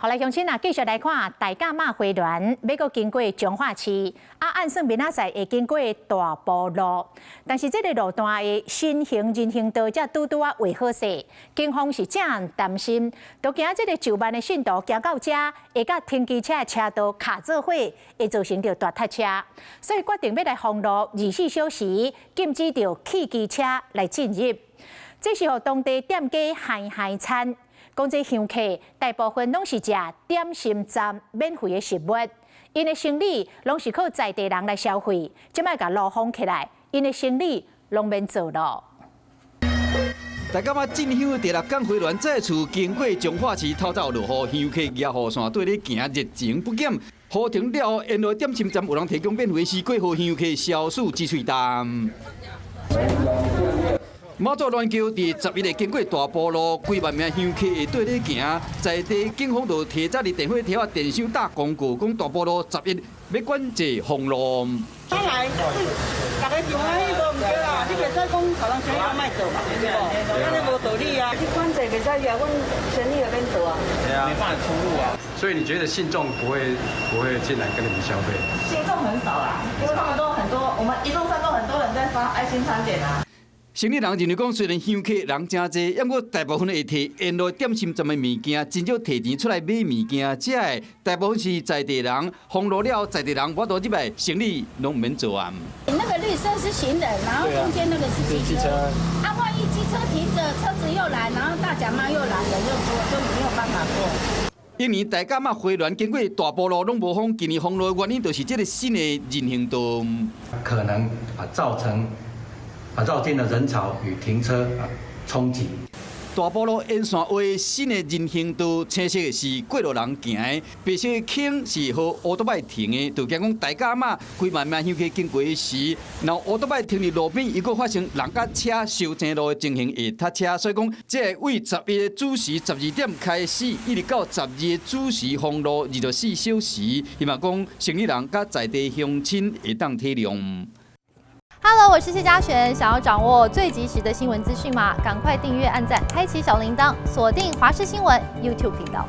后来乡亲啊，继续来看大甲马花园，要阁经过彰化市，按算明仔载会经过大埔路，但是这个路段的新行人行道才拄未好势，警方是正担心，都惊这个就慢的信道行到这，会甲停机车的车道卡做伙，会造成着大塞车，所以决定要来封路24小时，禁止着汽机车来进入。这是互当地店家嗨餐。讲这香客大部分拢是食点心站免费的食物，因的生理拢是靠在地人来消费，即摆甲路封起来，因的生理拢免做咯。大甲马进香第六港花园再次经过彰化市透早落雨，香客野雨伞对咧行热情不减。雨停了后，沿路点心站有人提供免费水果，互香客消暑止喙淡。马祖乱桥伫11日经过大埔路，几万名香客会对咧行，在地警方就提早伫电火条啊电箱打广告，讲大埔路11要管制封路。来，大家想啊，迄个唔对啦，你袂使讲头人生意卖做嘛，对不？安尼无道理啊！你管制袂使呀，阮生意也免做啊。对啊，没办法出入啊。所以你觉得信众不会进来跟你们消费？信众很少啦，因为他们都很多，我们一路上都很多人在发爱心餐点啊。生理人认为讲，虽然香客人真济，不过大部分会摕沿路点心站的物件，真少摕钱出来买物件。这的大部分是在地人，封路了，在地人我都入来，生理拢免做啊。那个绿色是行人，然后中间那个是机车。啊，万一机车停着，车子又来，然后大甲妈又来了，就没有办法过。今年大甲马花园经过大埔路拢无封，今年封路的原因就是这个新的人行道，可能造成绕境的人潮与停车冲击。大埔路沿线为新的人行道，青色是过路人行的，白色的坑是互乌托摆停的。就惊讲大甲马几万名香客经过时，然后乌托摆停伫路边，又搁发生人甲车相正路的情形会塞车，所以讲这为11日子时12点开始，一直到12日子时封路24小时。希望讲生理人甲在地乡亲会当体谅。Hello， 我是谢嘉璇。想要掌握最及时的新闻资讯吗？赶快订阅、按赞、开启小铃铛，锁定华视新闻 YouTube 频道。